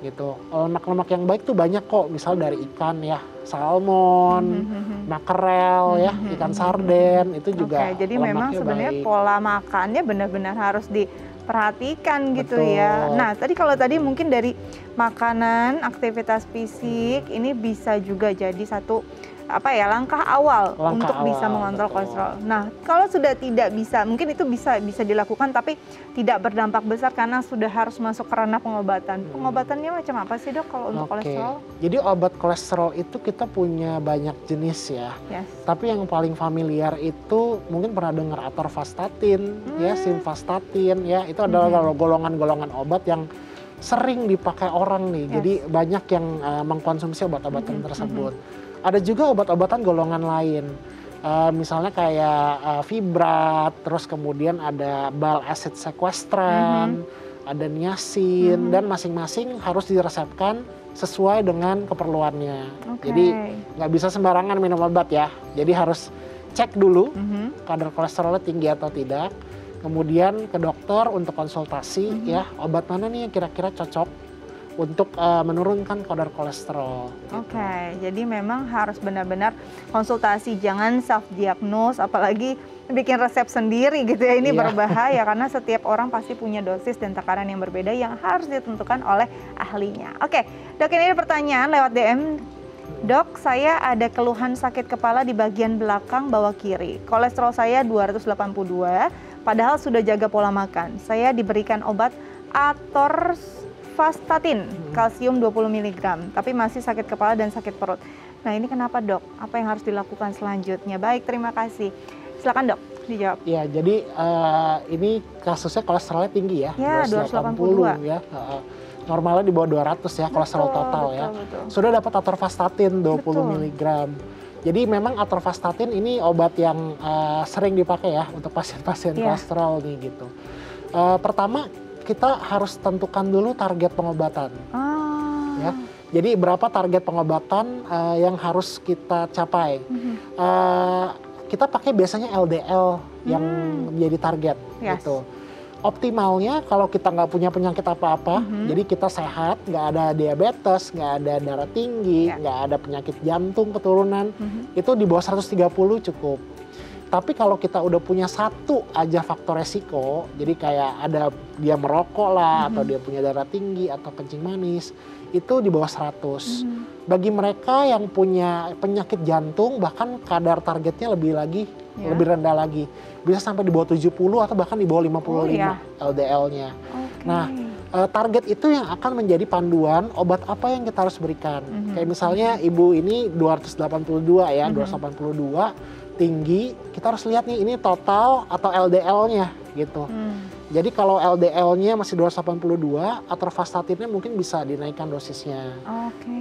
gitu. Lemak-lemak yang baik tuh banyak kok, misal dari ikan ya, salmon, makrel ya, ikan sarden itu juga. Jadi memang sebenarnya pola makannya benar-benar harus diperhatikan gitu ya. Nah tadi kalau tadi mungkin dari makanan, aktivitas fisik ini bisa juga jadi satu langkah awal untuk bisa mengontrol kolesterol. Nah, kalau sudah tidak bisa, mungkin itu bisa dilakukan tapi tidak berdampak besar karena sudah harus masuk ke ranah pengobatan. Pengobatannya macam apa sih dok kalau untuk kolesterol? Jadi obat kolesterol itu kita punya banyak jenis ya. Yes. Tapi yang paling familiar itu mungkin pernah dengar atorvastatin, ya, simvastatin, ya, itu adalah golongan-golongan obat yang sering dipakai orang nih. Jadi banyak yang mengkonsumsi obat-obatan tersebut. Ada juga obat-obatan golongan lain, misalnya kayak fibrat, terus kemudian ada bile acid sequestran, ada niacin, dan masing-masing harus diresepkan sesuai dengan keperluannya. Jadi nggak bisa sembarangan minum obat ya, jadi harus cek dulu kadar kolesterolnya tinggi atau tidak, kemudian ke dokter untuk konsultasi ya, obat mana nih yang kira-kira cocok untuk menurunkan kadar kolesterol. Oke, jadi memang harus benar-benar konsultasi, jangan self-diagnose, apalagi bikin resep sendiri gitu ya, ini berbahaya karena setiap orang pasti punya dosis dan takaran yang berbeda yang harus ditentukan oleh ahlinya. Oke, dok, ini ada pertanyaan lewat DM. Dok, saya ada keluhan sakit kepala di bagian belakang bawah kiri. Kolesterol saya 282, padahal sudah jaga pola makan. Saya diberikan obat atorvastatin, kalsium 20 mg, tapi masih sakit kepala dan sakit perut. Nah ini kenapa dok? Apa yang harus dilakukan selanjutnya? Baik, terima kasih. Silakan dok, dijawab. Ya, jadi ini kasusnya kolesterolnya tinggi ya, 282 ya. Normalnya di bawah 200 ya, kolesterol total ya. Sudah dapat atorvastatin 20 mg. Jadi memang atorvastatin ini obat yang sering dipakai ya untuk pasien-pasien kolesterol nih gitu. Pertama, kita harus tentukan dulu target pengobatan. Ya. Jadi berapa target pengobatan yang harus kita capai. Kita pakai biasanya LDL yang menjadi target gitu. Optimalnya kalau kita nggak punya penyakit apa-apa, jadi kita sehat, nggak ada diabetes, nggak ada darah tinggi, nggak ada penyakit jantung keturunan, itu di bawah 130 cukup. Tapi kalau kita udah punya satu aja faktor resiko, jadi kayak ada dia merokok lah, atau dia punya darah tinggi, atau kencing manis, itu di bawah 100. Bagi mereka yang punya penyakit jantung, bahkan kadar targetnya lebih rendah lagi. Bisa sampai di bawah 70 atau bahkan di bawah 55 LDL-nya. Nah, target itu yang akan menjadi panduan obat apa yang kita harus berikan. Kayak misalnya ibu ini 282 ya, 282 tinggi, kita harus lihat nih ini total atau LDL-nya gitu. Jadi kalau LDL-nya masih 282, atorvastatinnya mungkin bisa dinaikkan dosisnya.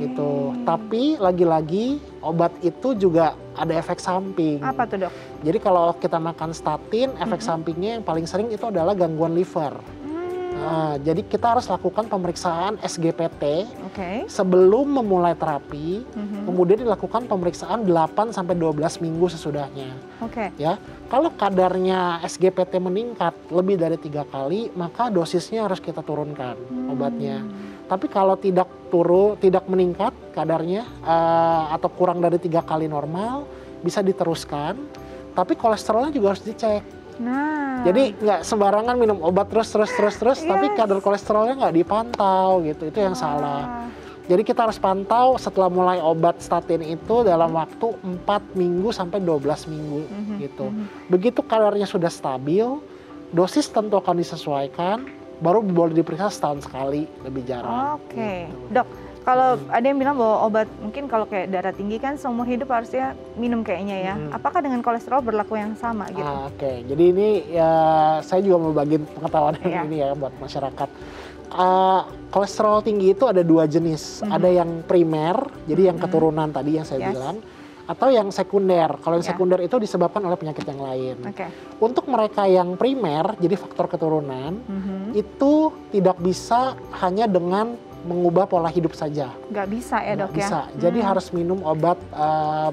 Gitu. Tapi lagi-lagi obat itu juga ada efek samping. Apa tuh dok? Jadi kalau kita makan statin, efek sampingnya yang paling sering itu adalah gangguan liver. Nah, jadi kita harus lakukan pemeriksaan SGPT sebelum memulai terapi, kemudian dilakukan pemeriksaan 8-12 minggu sesudahnya. Ya, kalau kadarnya SGPT meningkat lebih dari 3 kali, maka dosisnya harus kita turunkan obatnya. Tapi kalau tidak meningkat kadarnya atau kurang dari 3 kali normal, bisa diteruskan. Tapi kolesterolnya juga harus dicek. Jadi nggak sembarangan minum obat terus, tapi kadar kolesterolnya nggak dipantau gitu, itu yang salah. Jadi kita harus pantau setelah mulai obat statin itu dalam waktu 4 minggu sampai 12 minggu gitu. Begitu kadarnya sudah stabil, dosis tentu akan disesuaikan, baru boleh diperiksa setahun sekali, lebih jarang. Gitu. Dok, Kalau ada yang bilang bahwa obat mungkin kalau kayak darah tinggi kan seumur hidup harusnya minum kayaknya ya. Apakah dengan kolesterol berlaku yang sama gitu? Oke. Jadi ini ya saya juga mau bagi pengetahuan ini ya buat masyarakat. Kolesterol tinggi itu ada 2 jenis. Ada yang primer, jadi yang keturunan tadi yang saya bilang, atau yang sekunder. Kalau yang sekunder itu disebabkan oleh penyakit yang lain. Untuk mereka yang primer, jadi faktor keturunan, itu tidak bisa hanya dengan mengubah pola hidup saja. Nggak bisa ya dok ya? Bisa. Jadi harus minum obat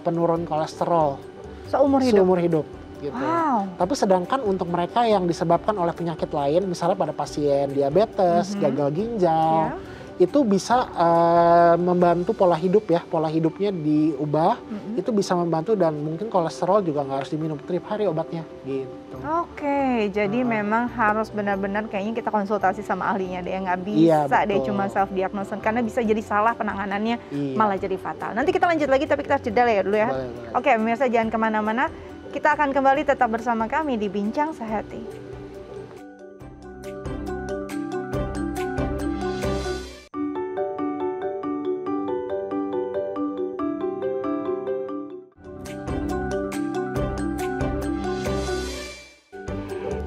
penurun kolesterol seumur hidup. Gitu. Wow. Tapi sedangkan untuk mereka yang disebabkan oleh penyakit lain, misalnya pada pasien diabetes, gagal ginjal, itu bisa membantu pola hidup ya, pola hidupnya diubah, itu bisa membantu dan mungkin kolesterol juga nggak harus diminum tiap hari obatnya gitu. Oke, jadi memang harus benar-benar kayaknya kita konsultasi sama ahlinya deh, nggak bisa deh cuma self diagnosis karena bisa jadi salah penanganannya malah jadi fatal. Nanti kita lanjut lagi tapi kita jeda ya dulu ya. Boleh. Oke, pemirsa jangan kemana-mana, kita akan kembali tetap bersama kami di Bincang Sehati.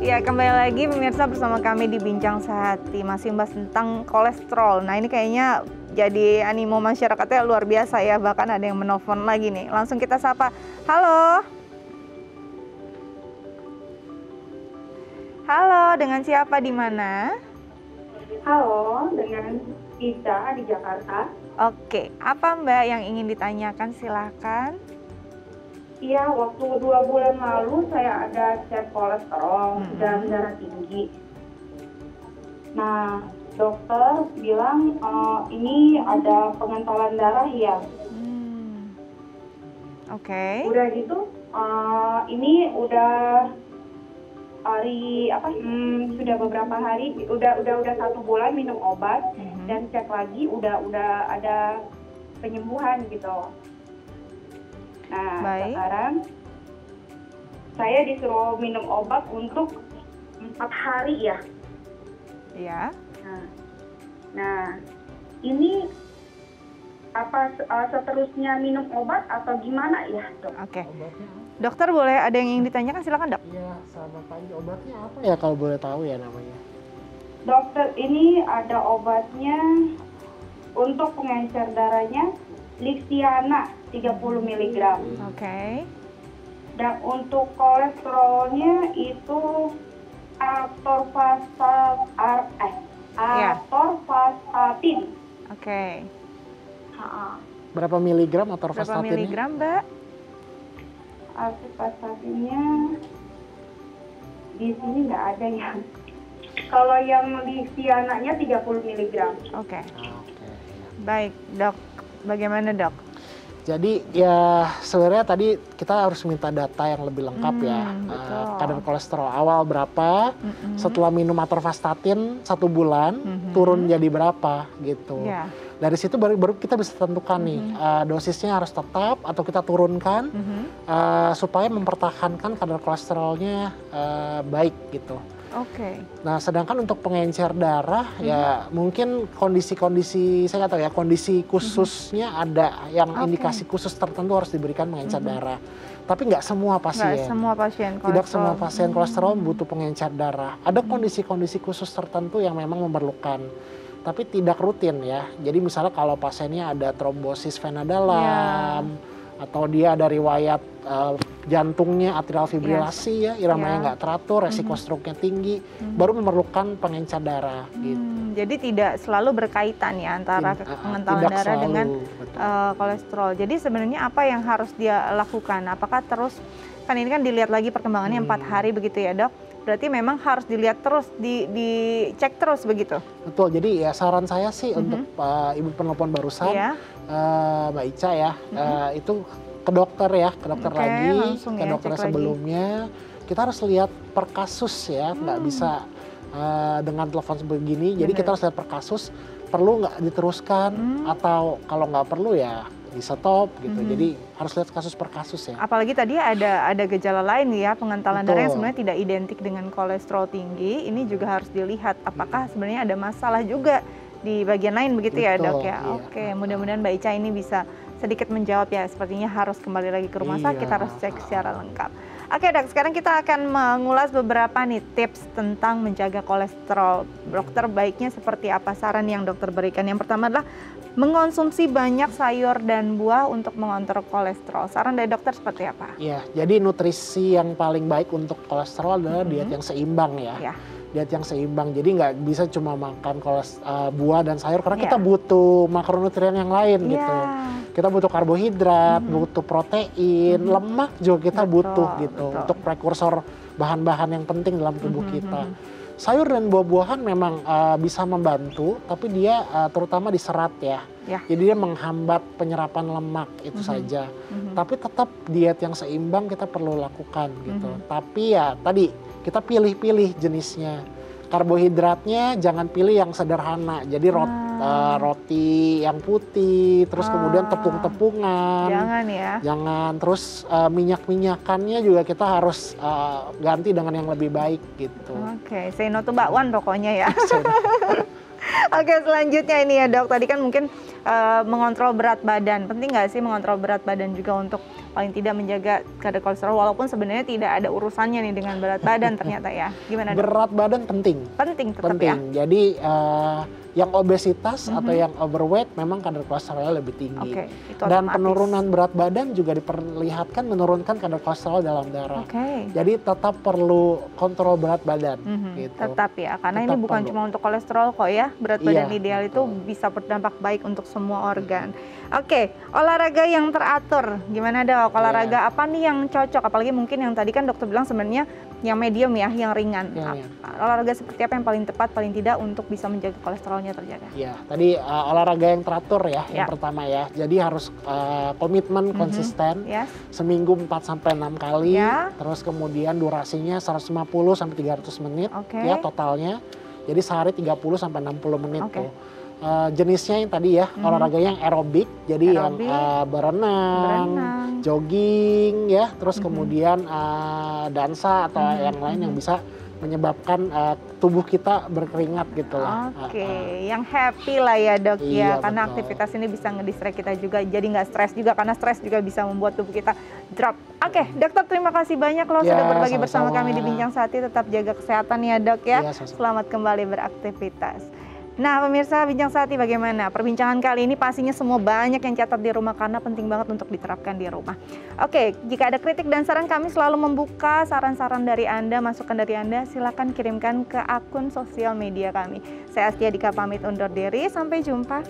Ya, kembali lagi pemirsa bersama kami di Bincang Sehati, masih membahas tentang kolesterol. Nah, ini kayaknya jadi animo masyarakatnya luar biasa ya, bahkan ada yang menelpon lagi nih. Langsung kita sapa. Halo. Halo, dengan siapa di mana? Halo, dengan Ica di Jakarta. Oke, apa Mbak yang ingin ditanyakan? Silakan. Iya, waktu 2 bulan lalu saya ada cek kolesterol dan darah tinggi. Nah, dokter bilang ini ada pengentalan darah ya. Oke. Udah gitu, ini udah hari sudah beberapa hari, udah 1 bulan minum obat dan cek lagi udah ada penyembuhan gitu. Nah, sekarang saya disuruh minum obat untuk 4 hari ya. Iya. Nah, ini apa seterusnya minum obat atau gimana ya, dok? Oke. Dokter boleh ada yang ingin ditanyakan, silakan dok. Iya, selamat pagi. Obatnya apa ya kalau boleh tahu ya namanya? Dokter, ini ada obatnya untuk pengencer darahnya, Lixiana 30 mg. Oke. Dan untuk kolesterolnya itu atorvastatin. Oke. Berapa miligram Berapa atorvastatinnya? miligram, Mbak? Atorvastatinnya di sini nggak ada ya. Kalau yang Lixiana-nya 30 mg. Oke. Baik, dok. Bagaimana dok? Jadi ya sebenarnya tadi kita harus minta data yang lebih lengkap ya. Kadar kolesterol awal berapa, setelah minum atorvastatin 1 bulan turun jadi berapa gitu. Dari situ baru kita bisa tentukan nih dosisnya harus tetap atau kita turunkan supaya mempertahankan kadar kolesterolnya baik gitu. Oke. Nah, sedangkan untuk pengencer darah ya mungkin kondisi-kondisi saya nggak tahu ya, kondisi khususnya ada yang indikasi khusus tertentu harus diberikan pengencer darah. Tapi nggak semua pasien. Nggak semua pasien kolesterol. Tidak semua pasien kolesterol butuh pengencer darah. Ada kondisi-kondisi khusus tertentu yang memang memerlukan. Tapi tidak rutin ya. Jadi misalnya kalau pasiennya ada trombosis vena dalam atau dia ada riwayat jantungnya atrial fibrilasi ya, iramanya nggak teratur, resiko stroke-nya tinggi, baru memerlukan pengencer darah gitu. Jadi tidak selalu berkaitan ya antara pengentalan darah dengan kolesterol. Jadi sebenarnya apa yang harus dia lakukan? Apakah terus, kan ini kan dilihat lagi perkembangannya 4 hari begitu ya dok? Berarti memang harus dilihat terus, dicek terus begitu? Betul, jadi ya saran saya sih untuk ibu penelpon barusan, Mbak Ica ya, itu ke dokter ya, ke dokter lagi, ke dokter sebelumnya. Kita harus lihat per kasus ya, nggak bisa dengan telepon begini. Jadi kita harus lihat per kasus, perlu nggak diteruskan atau kalau nggak perlu ya di stop gitu. Jadi harus lihat kasus per kasus ya. Apalagi tadi ada gejala lain ya, pengentalan darah yang sebenarnya tidak identik dengan kolesterol tinggi. Ini juga harus dilihat apakah sebenarnya ada masalah juga di bagian lain begitu ya dok ya. Iya. Oke, mudah-mudahan Mbak Ica ini bisa sedikit menjawab ya. Sepertinya harus kembali lagi ke rumah sakit, harus cek secara lengkap. Oke dok, sekarang kita akan mengulas beberapa nih tips tentang menjaga kolesterol. Dokter, baiknya seperti apa saran yang dokter berikan? Yang pertama adalah mengonsumsi banyak sayur dan buah untuk mengontrol kolesterol. Saran dari dokter seperti apa? Iya, jadi nutrisi yang paling baik untuk kolesterol adalah diet yang seimbang ya. Diet yang seimbang, jadi nggak bisa cuma makan buah dan sayur karena kita butuh makronutrien yang lain gitu. Kita butuh karbohidrat, butuh protein, lemak juga kita butuh gitu untuk prekursor bahan-bahan yang penting dalam tubuh kita. Sayur dan buah-buahan memang bisa membantu, tapi dia terutama di serat ya. Jadi dia menghambat penyerapan lemak itu saja. Tapi tetap diet yang seimbang kita perlu lakukan gitu. Tapi ya tadi kita pilih-pilih jenisnya. Karbohidratnya jangan pilih yang sederhana. Jadi roti yang putih, terus kemudian tepung-tepungan. Jangan ya. Jangan. Terus minyak-minyakannya juga kita harus ganti dengan yang lebih baik gitu. Oke, say no to bakwan pokoknya ya. Oke, selanjutnya ini ya dok, tadi kan mungkin mengontrol berat badan. Penting nggak sih mengontrol berat badan juga untuk paling tidak menjaga kadar kolesterol, walaupun sebenarnya tidak ada urusannya nih dengan berat badan ternyata ya. Gimana dok? Berat badan penting. Penting tetap penting. Ya. Jadi yang obesitas atau yang overweight memang kadar kolesterolnya lebih tinggi. Itu dan otomatis. penurunan berat badan juga diperlihatkan menurunkan kadar kolesterol dalam darah. Jadi tetap perlu kontrol berat badan. Gitu. Tetap ya, karena tetap ini bukan cuma untuk kolesterol kok ya. Berat badan ideal itu bisa berdampak baik untuk semua organ. Oke, olahraga yang teratur. Gimana dok? Olahraga apa nih yang cocok? Apalagi mungkin yang tadi kan dokter bilang sebenarnya yang medium ya, yang ringan. Olahraga seperti apa yang paling tepat, paling tidak untuk bisa menjaga kolesterolnya terjaga? Ya, tadi olahraga yang teratur ya, yang pertama ya. Jadi harus komitmen konsisten, seminggu 4-6 kali, terus kemudian durasinya 150-300 menit ya totalnya. Jadi sehari 30-60 menit tuh. Jenisnya yang tadi ya, olahraga yang aerobik, jadi yang berenang, jogging ya, terus kemudian dansa atau yang lain yang bisa menyebabkan tubuh kita berkeringat gitu lah. Yang happy lah ya dok ya, karena aktivitas ini bisa ngedistract kita juga, jadi nggak stres juga, karena stres juga bisa membuat tubuh kita drop. Dokter, terima kasih banyak loh sudah berbagi bersama kami di Bincang Sehati. Tetap jaga kesehatan ya dok ya. Selamat kembali beraktivitas. Nah pemirsa Bincang Sehati, bagaimana perbincangan kali ini? Pastinya semua banyak yang catat di rumah karena penting banget untuk diterapkan di rumah. Jika ada kritik dan saran, kami selalu membuka saran-saran dari Anda, masukan dari Anda, silakan kirimkan ke akun sosial media kami. Saya Astia Dika pamit undur diri, sampai jumpa.